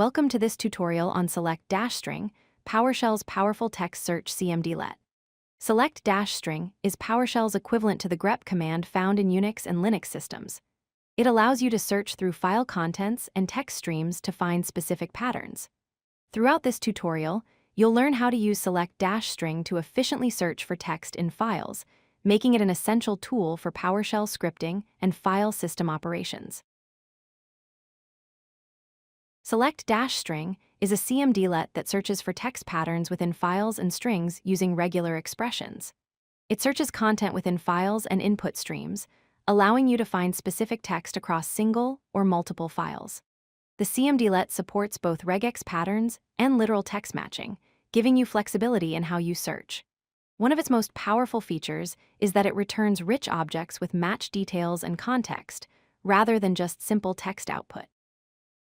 Welcome to this tutorial on select dash string, PowerShell's powerful text search cmdlet. Select dash string is PowerShell's equivalent to the grep command found in Unix and Linux systems. It allows you to search through file contents and text streams to find specific patterns. Throughout this tutorial, you'll learn how to use select dash string to efficiently search for text in files, making it an essential tool for PowerShell scripting and file system operations. Select dash string is a cmdlet that searches for text patterns within files and strings using regular expressions. It searches content within files and input streams, allowing you to find specific text across single or multiple files. The cmdlet supports both regex patterns and literal text matching, giving you flexibility in how you search. One of its most powerful features is that it returns rich objects with match details and context, rather than just simple text output.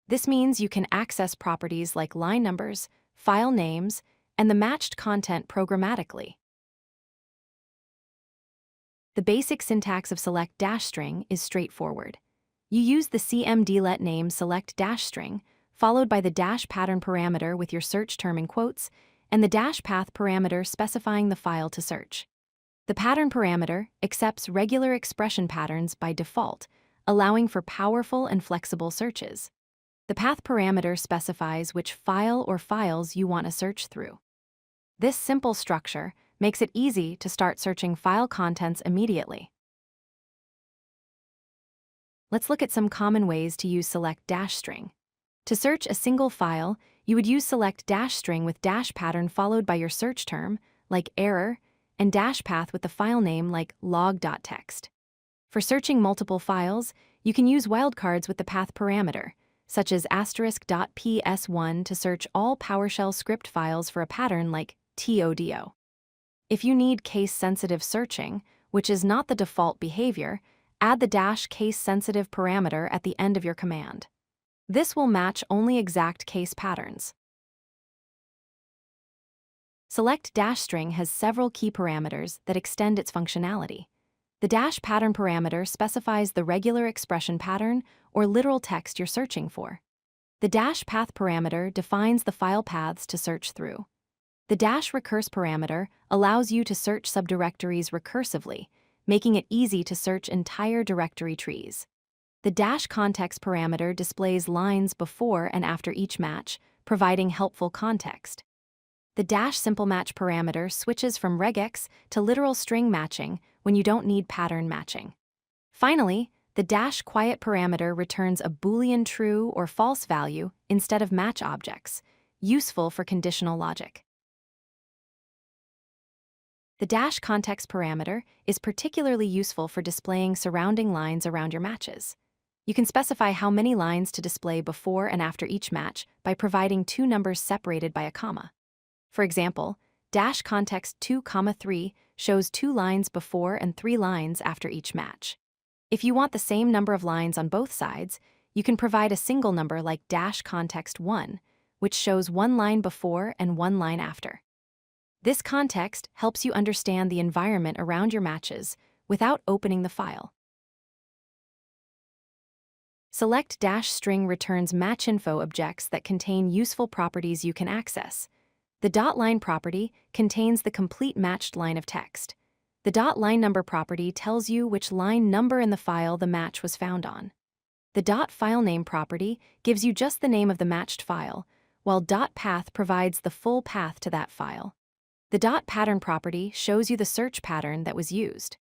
This means you can access properties like line numbers, file names, and the matched content programmatically. The basic syntax of select dash string is straightforward. You use the cmdlet name select dash string, followed by the dash pattern parameter with your search term in quotes, and the dash path parameter specifying the file to search. The pattern parameter accepts regular expression patterns by default, allowing for powerful and flexible searches. The path parameter specifies which file or files you want to search through. This simple structure makes it easy to start searching file contents immediately. Let's look at some common ways to use select dash string. To search a single file, you would use select dash string with dash pattern followed by your search term, like error, and dash path with the file name like log.txt. For searching multiple files, you can use wildcards with the path parameter, such as *.ps1 to search all PowerShell script files for a pattern like TODO. If you need case-sensitive searching, which is not the default behavior, add the dash case-sensitive parameter at the end of your command. This will match only exact case patterns. Select dash string has several key parameters that extend its functionality. The dash pattern parameter specifies the regular expression pattern or literal text you're searching for. The dash path parameter defines the file paths to search through. The dash recurse parameter allows you to search subdirectories recursively, making it easy to search entire directory trees. The dash context parameter displays lines before and after each match, providing helpful context. The dash simple match parameter switches from regex to literal string matching when you don't need pattern matching. Finally, the dash quiet parameter returns a Boolean true or false value instead of match objects, useful for conditional logic. The dash context parameter is particularly useful for displaying surrounding lines around your matches. You can specify how many lines to display before and after each match by providing two numbers separated by a comma. For example, dash context 2, 3 shows 2 lines before and 3 lines after each match. If you want the same number of lines on both sides, you can provide a single number like dash context 1, which shows 1 line before and 1 line after. This context helps you understand the environment around your matches without opening the file. Select dash string returns MatchInfo objects that contain useful properties you can access. The .line property contains the complete matched line of text. The .line number property tells you which line number in the file the match was found on. The .file name property gives you just the name of the matched file, while .path provides the full path to that file. The .pattern property shows you the search pattern that was used.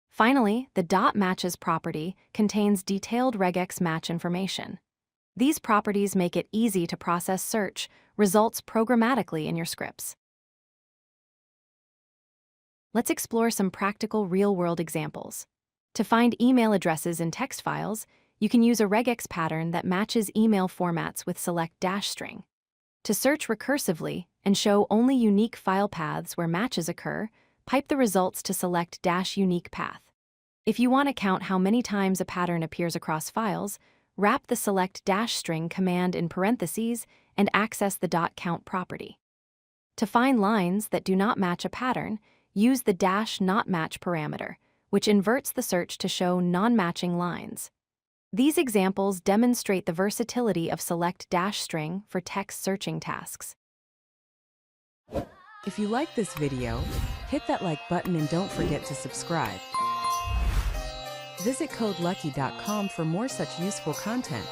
Finally, the .matches property contains detailed regex match information. These properties make it easy to process search results programmatically in your scripts. Let's explore some practical real-world examples. To find email addresses in text files, you can use a regex pattern that matches email formats with select dash string. To search recursively and show only unique file paths where matches occur, pipe the results to select dash unique path. If you want to count how many times a pattern appears across files, wrap the select dash string command in parentheses and access the .count property. To find lines that do not match a pattern, use the dash not match parameter, which inverts the search to show non-matching lines. These examples demonstrate the versatility of select -string for text searching tasks. If you like this video, hit that like button and don't forget to subscribe. Visit codelucky.com for more such useful content.